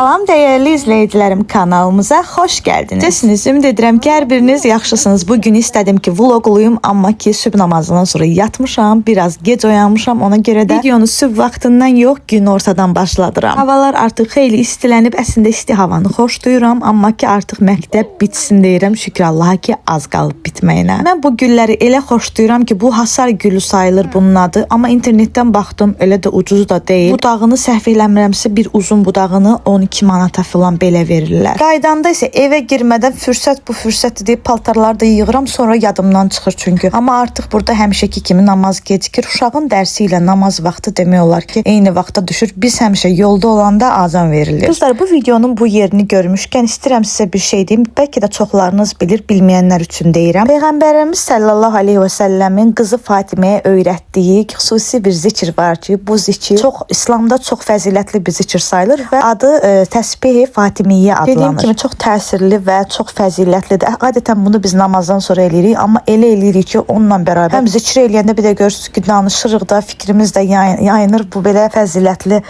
Salam dəyərli izləyicilərim, kanalımıza xoş gəldiniz. Desiniz, ümid edirəm ki, hər biriniz yaxşısınız. Bugün istədim ki, vlogluyum, amma ki, sübh namazından sonra yatmışam, biraz gec oyanmışam. Ona görə də videonu sübh vaxtından yox, gün ortadan başladıram. Havalar artıq xeyli istilənib, əslində isti havanı xoşlayıram, amma ki, artıq məktəb bitsin deyirəm. Şükür Allaha ki, az qalıb bitməyinə. Mən bu gülləri elə xoşlayıram ki, bu hasar gülü sayılır bunun adı, amma internetdən baxdım, elə də ucuz da deyil. Budağını səhv eləmirəmsə, bir uzun budağını 12 manata falan belə verirlər. Qaydanda isə evə girmədən fürsət bu fürsət deyib paltarları da yığıram, sonra yadımdan çıxır çünki. Amma artıq burada həmişəki kimi namaz gecikir. Uşağın dərsi ilə namaz vaxtı demək olar ki, eyni vaxta düşür. Biz həmişə yolda olanda azan verilir. Qızlar, bu videonun bu yerini görmüşkən istəyirəm sizə bir şey deyim. Bəlkə də çoxlarınız bilir, bilməyənlər üçün deyirəm. Peyğəmbərimiz sallallahu aleyhi və səlləmin qızı Fatiməyə öyrətdiyi xüsusi bir zikr var ki, bu zikr İslamda çox fəzilətli bir zikr sayılır və adı Təsbih-i Fatimiyyə adlanır. Dediyim kimi çox təsirli və çox fəzilətlidir. Adətən bunu biz namazdan sonra eləyirik, amma elə eləyirik ki, onunla bərabər həm zikr eləyəndə bir də görürsünüz ki, danışırıq da, fikrimiz də yayınır. Bu belə fəzilətli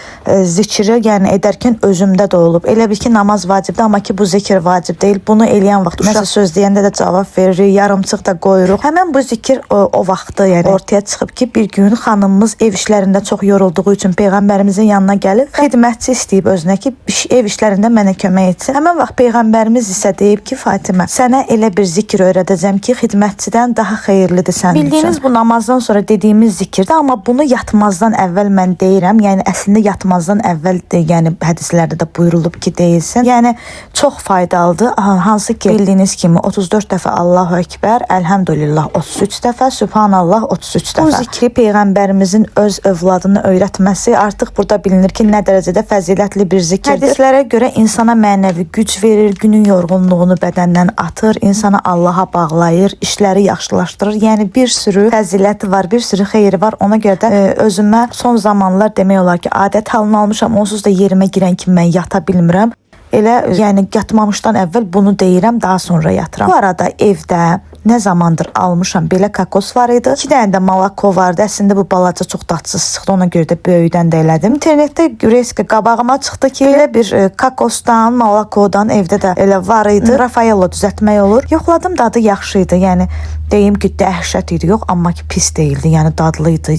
zikri yəni edərkən özümdə də olub. Elə bil ki, namaz vacibdir, amma ki, bu zikr vacib deyil. Bunu eləyən vaxt nəsə söz deyəndə də cavab veririk, yarımçıq da qoyuruq. Həmən bu zikr o vaxtı yəni ortaya çıxıb ki, bir gün xanımımız ev işlərində çox yorulduğu üçün Peyğəmbərimizin yanına gəlib xidmətçi istəyib özünə ki, ev işlərində mənə kömək etsin. Həmən vaxt Peyğəmbərimiz isə deyib ki, Fatimə, sənə elə bir zikr öyrədəcəm ki, xidmətçidən daha xeyirlidir sənin üçün. Bildiyiniz bu namazdan sonra dediyimiz zikirdir, amma bunu yatmazdan əvvəl mən deyirəm. Yəni əslində yatmazdan əvvəl yəni hədislərdə də buyurulub ki, deyilsin. Yəni çox faydalıdır. Hansı ki, bildiyiniz kimi 34 dəfə Allahu Ekber, Elhamdülillah 33 dəfə, Sübhanallah 33 dəfə. Bu zikri Peyğəmbərimizin öz övladını öyrətməsi artıq burada bilinir ki, nə dərəcədə fəzilətli bir zikirdir. Hədislərə görə insana mənəvi güc verir, günün yorğunluğunu bədəndən atır, insana Allaha bağlayır, işləri yaxşılaşdırır. Yəni bir sürü fəziləti var, bir sürü xeyri var. Ona görə də özümə son zamanlar demək olar ki, adət halını almışam. Onsuz da yerimə girən kimi mən yata bilmirəm. Elə yəni yatmamışdan əvvəl bunu deyirəm, daha sonra yatıram. Bu arada evdə nə zamandır almışam belə kakos var idi. 2 dənə də malako vardı. Əslində bu balaca çox dadsız çıxdı. Ona görə də böyüdən də elədim. İnternetdə görəsə qabağıma çıxdı ki, belə bir kakosdan, malakodan evdə də elə var idi. Rafaello düzəltmək olur. Yoxladım, dadı yaxşı idi. Yəni deyim ki, dəhşət idi, yox, amma ki pis deyildi. Yəni dadlı idi,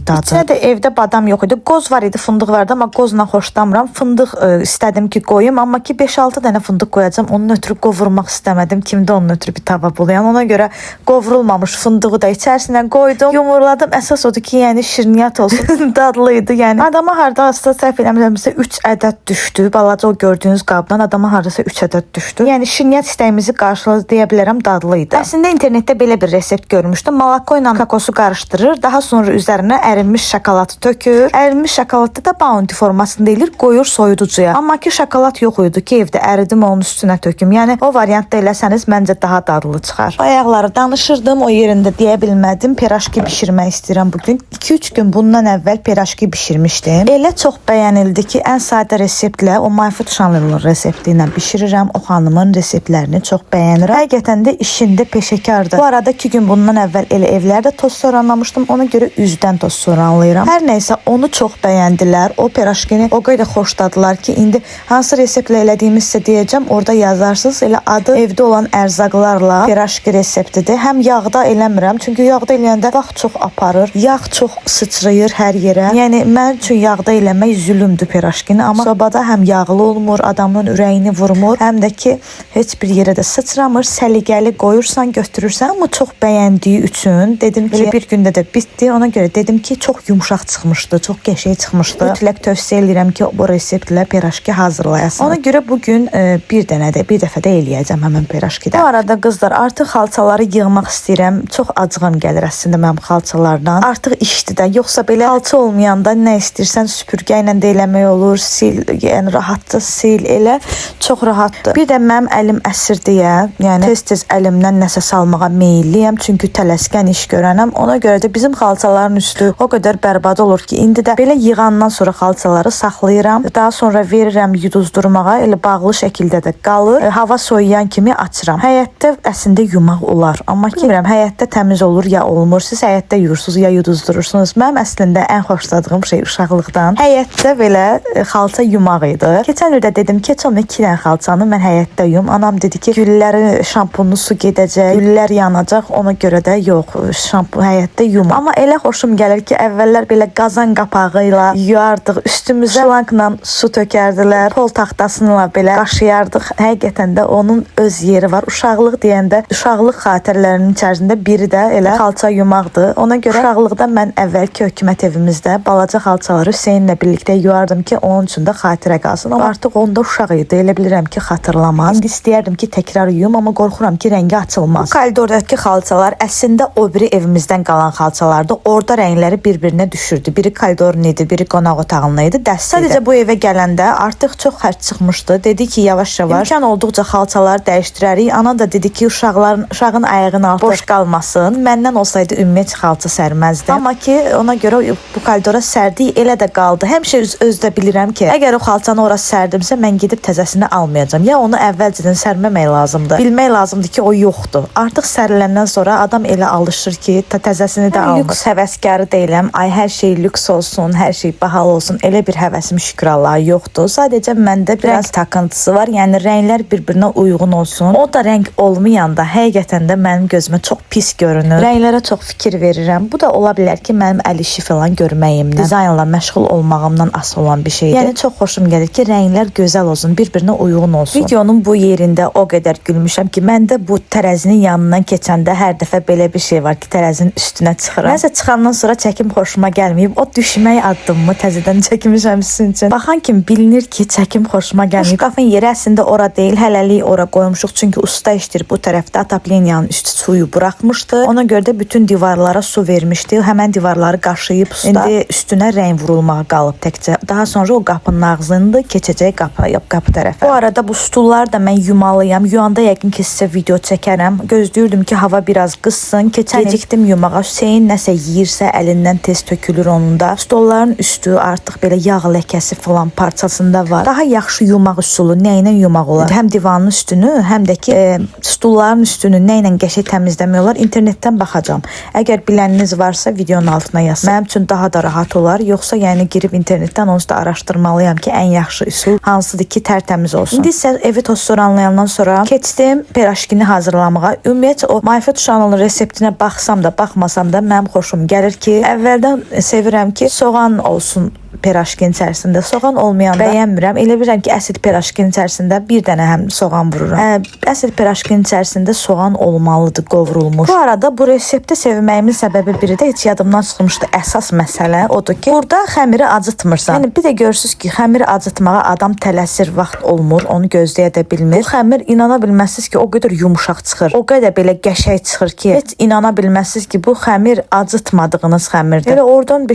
dadı. İçində də evdə badam yox idi. Qoz var idi, fındıq vardı, amma qozla xoşlamıram. Fındıq istədim ki, qoyum, amma ki 5-6 dənə fındıq qoyacağam. Onun ötürü qovurmaq istəmədim. Kimdə onun ötürü bir tava bulayan. Ona görə qovrulmamış fındığı da içərisinə qoydum. Yumurladım. Əsas odur ki, yəni şirniyyat olsun. Dadlı idi. Yəni adama harda səhv eləmirəmsə 3 ədəd düşdü. Balaca o gördüyünüz qabdan adama hardasa 3 ədəd düşdü. Yəni şirniyyat istəyimizi qarşıladı deyə bilərəm, dadlı idi. Əslində internetdə belə bir resept görmüşdüm. Malako ilə kakosu qarışdırır. Daha sonra üzərinə ərinmiş şokolatı tökür. Ərinmiş şokolatı da bounty formasında deyilir, qoyur soyuducuya. Amma ki şokolat yox idi ki, evdə əridim onun üstünə töküm. Yəni o variantda eləsəniz məncə daha dadlı çıxar. Bayaqları danışırdım, o yerində deyə bilmədim. Piraşki bişirmək istəyirəm bugün. 2-3 gün bundan əvvəl piraşki bişirmişdim. Elə çox bəyənildi ki, ən sadə reseptlə, o Mayfut Şanlı'nın resepti ilə bişirirəm. O xanımın reseptlərini çox bəyənirəm. Həqiqətən də işində peşəkardır. Bu arada 2 gün bundan əvvəl elə evlərdə toz soranlamışdım. Ona görə üzdən toz soranlayıram. Hər nəysə onu çox bəyəndilər. O piraşkini o qədər xoşladılar ki, indi hansı reseptlə elədiyimi sizə deyəcəm. Orada yazarsınız. Elə adı evdə olan ərzaqlarla piraşki reseptidir. Həm yağda eləmirəm. Çünki yağda eləyəndə vaxt çox aparır. Yağ çox sıçrayır hər yerə. Yəni mənim üçün yağda eləmək zülümdür piraşkini. Amma sobada həm yağlı olmur, adamın ürəyini vurmur, həm də ki heç bir yerə də sıçramır. Səliqəli qoyursan, götürürsən. Amma çox bəyəndiyi üçün dedim ki, bir gündə də bitdi. Ona görə dedim ki, çox yumşaq çıxmışdı, çox qəşəng çıxmışdı. Mütləq tövsiyə edirəm ki, bu reseptlə piraşki hazırlayasın. Ona görə bugün bir dəfə də eləyəcəm həmin piraşkidə. Bu arada qızlar, artıq xalçaları yığmaq istəyirəm. Çox acığım gəlir əslində mənim xalçalardan. Artıq işdir də. Yoxsa belə xalça olmayanda nə istəyirsən süpürgə ilə də eləmək olur. Sil, yəni rahatca sil elə. Çox rahatdır. Bir də mənim əlim əsir deyə, yəni tez-tez əlimdən nəsə salmağa meyilliyəm. Çünki tələskən iş görənəm. Ona görə də bizim xalçaların üstü o qədər bərbad olur ki, indi də belə yığandan sonra xalçaları saxlayıram. Daha sonra verirəm yuduzdurmağa. sonra elə bağlı şəkildə də qalır. Hava soyuyan kimi açıram. Həyətdə əslində yumaq olar, amma bilmirəm həyətdə təmiz olur ya olmur. Siz həyətdə yuyursunuz ya yuduzdurursunuz. Mənim əslində ən xoşladığım şey uşaqlıqdan həyətdə belə xalça yumaq idi. Keçən il də dedim ki, heç olmaya 2 dənə xalçanı mən həyətdə yuyum. Anam dedi ki, güllərin şampunlu su gedəcək, güllər yanacaq. Ona görə də yox, şampun həyətdə yuma. Amma elə xoşum gəlir ki, əvvəllər belə qazan qapağı ilə yuyardıq, üstümüzə şlankla su tökərdilər, pol taxtasıyla belə qaşıyardıq. Həqiqətən də onun öz yeri var. Uşaqlıq deyəndə uşaqlıq xatirələrinin içərisində biri də elə xalça yumaqdır. Ona görə uşaqlıqda mən əvvəlki hökumət evimizdə balaca xalçaları Hüseynlə birlikdə yuyardım ki, onun üçün də xatirə qalsın. Amma artıq onda uşaq idi. Elə bilirəm ki, xatırlamaz. İndi istəyərdim ki, təkrar yuyum, amma qorxuram ki, rəngi açılmaz. Bu koridordakı xalçalar əslində o biri evimizdən qalan xalçalardı. Orada rəngləri bir-birinə düşürdü. Biri koridorun idi, biri qonaq otağının idi. Sadəcə bu evə gələndə artıq çox xərc çıxmışdı. Dedi ki, yavaş-yavaş imkan olduqca xalçaları dəyişdirərik. Ana da dedi ki, uşağın ayağının altı boş qalmasın. Məndən olsaydı ümumiyyətlə xalça sərməzdim. Amma ki, ona görə bu koridora sərdik, elə də qaldı. Həmişə özdə bilirəm ki, əgər o xalçanı ora sərdimsə, mən gedib təzəsini almayacağam. Ya onu əvvəlcədən sərməmək lazımdır. Bilmək lazımdır ki, o yoxdur. Artıq səriləndən sonra adam elə alışır ki, təzəsini də almır. Lüks həvəskarı deyiləm. Ay, hər şey lüks olsun, hər şey bahalı olsun. Elə bir həvəsim şükür Allaha yoxdur. Sadəcə məndə biraz takıntısı var. Yəni rənglər bir-birinə uyğun olsun. O da rəng olmayanda həqiqətən də mənim gözümə çox pis görünür. Rənglərə çox fikir verirəm. Bu da ola bilər ki, mənim əl işi falan görməyimdən, dizaynla məşğul olmağımdan asılı olan bir şeydir. Yəni çox xoşum gəlir ki, rənglər gözəl olsun, bir-birinə uyğun olsun. Videonun bu yerində o qədər gülmüşəm ki, məndə bu tərəzinin yanından keçəndə hər dəfə belə bir şey var ki, tərəzinin üstünə çıxıram. Nəsə çıxandan sonra çəkim xoşuma gəlməyib. O düşmək addımımı təzədən çəkmişəm sizin üçün. Baxan kimi bilinir ki, çəkim xoşuma gəlməyib. Şkafın yeri əslində ora deyil, hələlik ora qoymuşuq. Çünki usta işdir bu tərəfdə atapleniyanın üstü suyu buraxmışdı. Ona görə də bütün divarlara su vermişdi. Həmən divarları qaşıyıb usta. İndi üstünə rəng vurulmağa qalıb təkcə. Daha sonra o qapının ağzında keçəcək qapı tərəfə. Bu arada bu stullar da mən yumalıyam. Yuyanda yəqin ki, sizə video çəkərəm. Gözləyirdim ki, hava biraz qızsın. Gecikdim yumağa. Hüseyn nəsə yeyirsə əlindən tez tökülür onun da. Stolların üstü artıq belə yağ ləkəsi falan parçasında var. Daha yaxşı yumaq üsulu nə ilə yumaq olar? Həm divanın üstünü, həm də ki, stulların üstünü nə ilə qəşəng təmizləmək olar? İnternetdən baxacağam. Əgər biləniniz varsa videonun altına yazın. Mənim üçün daha da rahat olar. Yoxsa yəni girib internetdən onsuz da araşdırmalıyam ki, ən yaxşı üsul hansıdır ki, tərtəmiz olsun. İndi isə evi tostoranlayandan sonra keçdim piraşkini hazırlamağa. Ümumiyyətlə o Mayfet uşağının reseptinə baxsam da, baxmasam da mənim xoşum gəlir ki, əvvəldən sevirəm ki, soğan olsun piraşkin içərisində. Soğan olmayanda bəyənmirəm. Elə bilirəm ki, əsl piraşkin içərisində bir dənə həm soğan vururam. Əsl piraşkin içərisində soğan olmalıdır, qovrulmuş. Bu arada bu reseptə sevməyimin səbəbi biri də heç yadımdan çıxmışdı. Əsas məsələ odur ki, burada xəmiri acıtmırsan. Yəni bir də görürsüz ki, xəmiri acıtmağa adam tələsir, vaxt olmur, onu gözləyə də bilmir. Bu xəmir inana bilməzsiniz ki, o qədər yumşaq çıxır. O qədər belə qəşəng çıxır ki, heç inana bilməzsiniz ki, bu xəmir acıtmadığınız xəmirdir. Elə oradan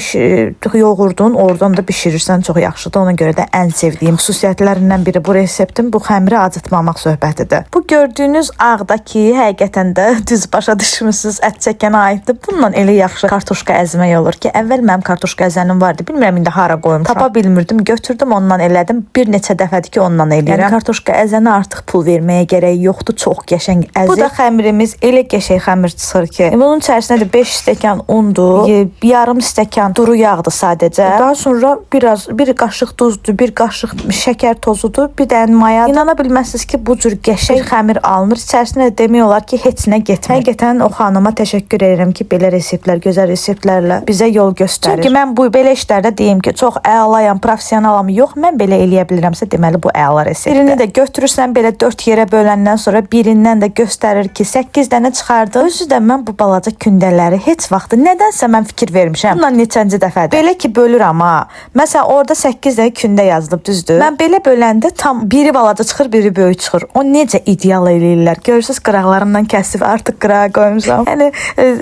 yoğurdun, oradan da bişirirsən çox yaxşıdır. Ona görə də ən sevdiyim xüsusiyyətlərindən biri bu reseptin bu xəmiri acıtmamaq söhbətidir. Bu gördüyünüz ağdakı həqiqətən də düz başa düşmüsünüz, ət çəkənə aiddir. Bununla elə yaxşı kartoşka əzmək olur ki, əvvəl mənim kartoşka əzənim vardı. Bilmirəm indi hara qoymuşam. Tapa bilmirdim, götürdüm ondan elədim. Bir neçə dəfədir ki, ondan eləyirəm. Yəni kartoşka əzənə artıq pul verməyə gərək yoxdur. Çox qəşəng əzir. Bu da xəmirimiz elə qəşəng xəmir çıxır ki, bunun içərisində də 5 stəkan undur, yarım stəkan duru yağdır sadəcə. Daha sonra bir qaşıq duzdur, bir qaşıq şəkər tozudur, bir dənə maya. İnana bilməzsiniz ki, bu cür qəşəng xəmir alınır. İçərisində də demək olar ki, heç nə getmir. Həqiqətən o xanıma təşəkkür edirəm ki, belə reseptlər, gözəl reseptlərlə bizə yol göstərir. Çünki mən bu belə işlərdə deyim ki, çox əlayam, professionalam yox. Mən belə eləyə bilirəmsə, deməli bu əla reseptdir. Birini də götürürsən belə 4 yerə böləndən sonra birindən də göstərir ki, 8 dənə çıxardı. Özü də mən bu balaca kündələri heç vaxt nədənsə mən fikir vermişəm. Bundan neçənci dəfədir. Belə ki, bölürəm ha. Məsələn, orada 8 dənə kündə yazılıb, düzdür? Mən belə böləndə tam biri balaca çıxır, biri böyük çıxır. O necə ideal eləyirlər. Görürsüz, qıraqlarından kəsib artıq qırağa qoymuşam. Yəni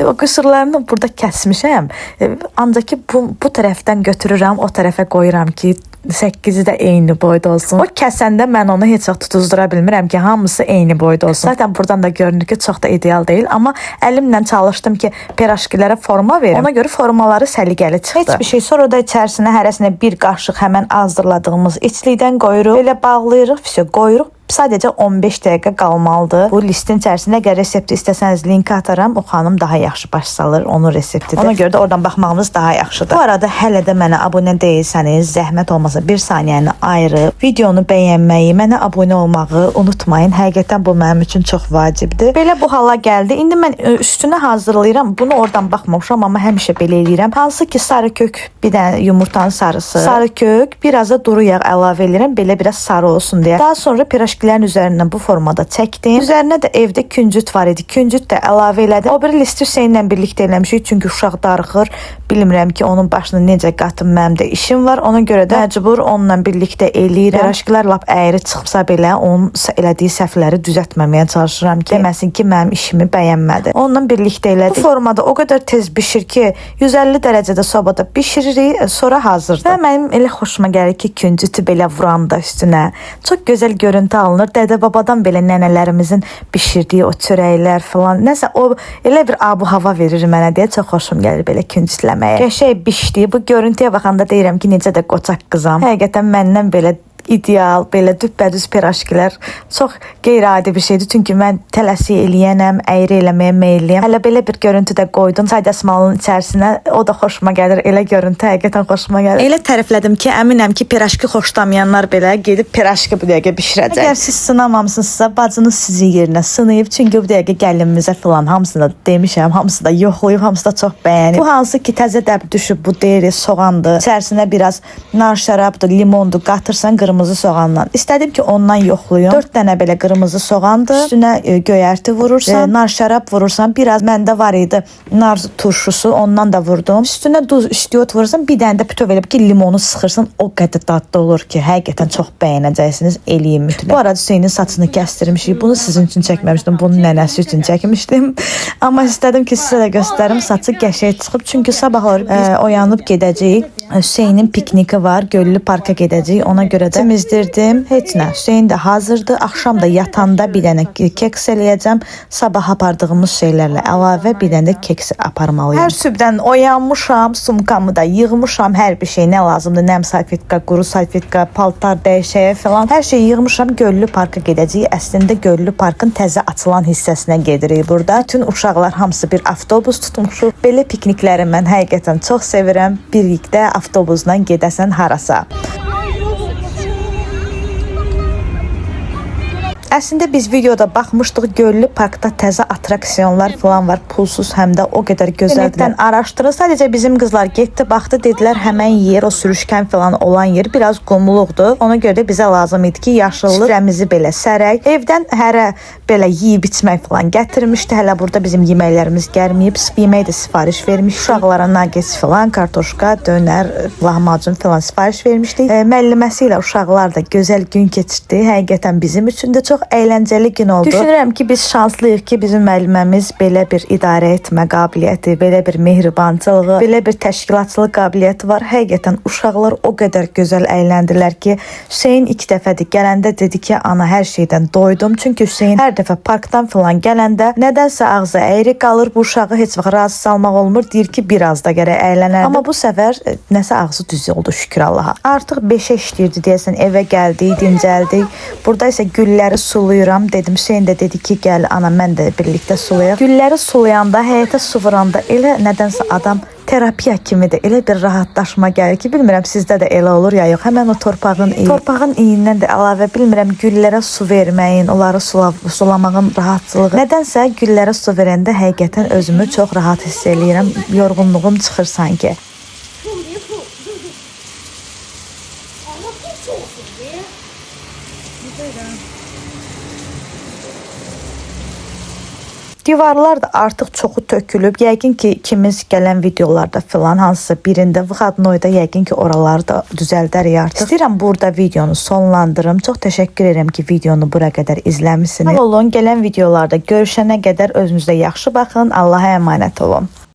o qüsurlarını burada kəsmişəm. Ancaq ki bu tərəfdən götürürəm, o tərəfə qoyuram ki, 8-i də eyni boyda olsun. O kəsəndə mən onu heç vaxt tutuzdura bilmirəm ki, hamısı eyni boyda olsun. Zaten buradan da görünür ki, çox da ideal deyil, amma əlimlə çalışdım ki, piraşkilərə forma verim. Ona görə formaları səliqəli çıxdı. Heç bir şey. Sonra da içərisinə hərəsinə bir qaşıq həmən hazırladığımız içlikdən qoyuruq. Belə bağlayırıq, qoyuruq. Sadəcə 15 dəqiqə qalmalıdır. Bu listin içərisində əgər resepti istəsəniz linki ataram. O xanım daha yaxşı baş salır onun reseptidir. Ona görə də oradan baxmağınız daha yaxşıdır. Bu arada hələ də mənə abunə deyilsəniz, zəhmət olmasa 1 saniyəni ayırıb videonu bəyənməyi, mənə abunə olmağı unutmayın. Həqiqətən bu mənim üçün çox vacibdir. Belə bu hala gəldi. İndi mən üstünə hazırlayıram. Bunu oradan baxmamışam, amma həmişə belə eləyirəm. Hansı ki sarı kök, bir dənə yumurtanın sarısı, sarı kök, biraz da duru yağ əlavə edirəm. Belə biraz sarı olsun deyə. Daha sonra piraşkilərin üzərindən bu formada çəkdim. Üzərinə də evdə küncüt var idi. Küncüt də əlavə elədim. O biri listi Hüseynlə birlikdə eləmişik. Çünki uşaq darıxır. Bilmirəm ki, onun başına necə qatım, mənim də işim var. Ona görə də məcbur onunla birlikdə eləyirəm. Piraşkilər lap əyri çıxsa belə onun elədiyi səhvləri düzəltməməyə çalışıram ki, deməsin ki, mənim işimi bəyənmədi. Onunla birlikdə elədik. Bu formada o qədər tez bişir ki, 150 dərəcədə sobada bişiririk, sonra hazırdır. Və mənim elə xoşuma gəlir ki, küncütü belə vuranda üstünə çox gözəl görüntü alınır. Dədə-babadan belə nənələrimizin bişirdiyi o çörəklər falan. Nəsə o elə bir abu-hava verir mənə deyə çox xoşum gəlir belə küncütləməyə. Qəşəng bişdi. Bu görüntüyə baxanda deyirəm ki, necə də qoçaq qızam. Həqiqətən məndən belə ideal, belə düppədüz piraşkilər çox qeyri-adi bir şeydir. Çünki mən tələsik eləyənəm, əyri eləməyə meyliyəm. Hələ belə bir görüntü də qoydum çay dəsmalının içərisinə. O da xoşuma gəlir. Elə görüntü həqiqətən xoşuma gəlir. Elə təriflədim ki, əminəm ki, piraşki xoşlamayanlar belə gedib piraşki bu dəqiqə bişirəcək. Əgər siz sınamamısınızsa, bacınız sizin yerinə sınayıb. Çünki bu dəqiqə gəlinimizə falan hamısını da demişəm, hamısı da yoxlayıb, hamısı da çox bəyənib. Bu hansı ki, təzə dəb düşüb, bu deyri, soğandır. İçərisinə biraz nar şərabdır, limondur, qatırsan qırmızı soğandan. İstədim ki, ondan yoxluyum. 4 dənə belə qırmızı soğandır. Üstünə göyərti vurursan, nar şərab vurursan, biraz məndə var idi nar turşusu, ondan da vurdum. Üstünə duz, istiyot vurursan, bir dənə də bütöv eləyib ki, limonu sıxırsan, o qədər dadlı olur ki, həqiqətən çox bəyənəcəksiniz, eləyin mütləq. Bu arada Hüseynin saçını kəstirmişik. Bunu sizin üçün çəkməmişdim, bunu nənəsi üçün çəkmişdim. Amma istədim ki, sizə də göstərim. Saçı qəşəng çıxıb, çünki sabahlar oyanıb gedəcəyik. Hüseynin pikniki var, Göllü parka gedəcəyik. Ona görə də temizdirdim. Heç nə. Hüseyn də hazırdır. Axşam da yatanda bir dənə keks eləyəcəm. Sabah apardığımız şeylərlə əlavə bir dənə də keks aparmalıyım. Hər sübdən oyanmışam, sumkamı da yığmışam. Hər bir şey nə lazımdır. Nəm salfetka, quru salfetka, paltar dəyişəyə falan. Hər şeyi yığmışam. Göllü parka gedəcəyik. Əslində Göllü parkın təzə açılan hissəsinə gedirik burada. Bütün uşaqlar hamısı bir avtobus tutmuşuq. Belə piknikləri mən həqiqətən çox sevirəm. Birlikdə avtobusla gedəsən harasa. Əslində biz videoda baxmışdıq, Göllü parkda təzə atraksiyonlar falan var, pulsuz, həm də o qədər gözəldir. Araşdırın. Sadəcə bizim qızlar getdi, baxdı, dedilər həmən yer, o sürüşkən falan olan yer biraz qumluqdur. Ona görə də bizə lazım idi ki, yaşıllıq süfrəmizi belə sərək. Evdən hərə belə yeyib içmək falan gətirmişdi. Hələ burada bizim yeməklərimiz gəlməyib. Yemək də sifariş vermiş. Uşaqlara nagets falan, kartoşka, dönər, lahmacun falan sifariş vermişdik. Müəlliməsi ilə uşaqlar da gözəl gün keçirdi. Həqiqətən bizim üçün də çox əyləncəli gün oldu. Düşünürəm ki, biz şanslıyıq ki, bizim müəlliməmiz belə bir idarə etmə qabiliyyəti, belə bir mehribançılığı, belə bir təşkilatçılıq qabiliyyəti var. Həqiqətən uşaqlar o qədər gözəl əyləndilər ki, Hüseyn 2 dəfədir gələndə dedi ki, ana hər şeydən doydum. Çünki Hüseyn hər dəfə parkdan falan gələndə nədənsə ağzı əyri qalır. Bu uşağı heç vaxt razı salmaq olmur. Deyir ki, biraz da gərək əylənərdi. Amma bu səfər nəsə ağzı düz oldu, şükür Allaha. Artıq 5-ə işləyirdi deyəsən, evə gəldik, dincəldik. Burada isə gülləri sulayıram. Dedim, Hüseyn də dedi ki, gəl ana, mən də birlikdə sulayaq. Gülləri sulayanda, həyətə su vuranda elə nədənsə adam terapiya kimidir. Elə bir rahatlaşma gəlir ki, bilmirəm sizdə də elə olur ya yox. Həmən o torpağın iyindən də əlavə bilmirəm güllərə su verməyin, onları sulamağın rahatçılığı. Nədənsə güllərə su verəndə həqiqətən özümü çox rahat hiss eləyirəm. Yorğunluğum çıxır sanki. Divarlar da artıq çoxu tökülüb. Yəqin ki, ikimiz gələn videolarda filan hansısa birində Vıxadnoyda yəqin ki, oraları da düzəldərik artıq. İstəyirəm burada videonu sonlandırım. Çox təşəkkür edirəm ki, videonu bura qədər izləmisiniz. Sağ olun, gələn videolarda görüşənə qədər özünüzə yaxşı baxın. Allaha əmanət olun.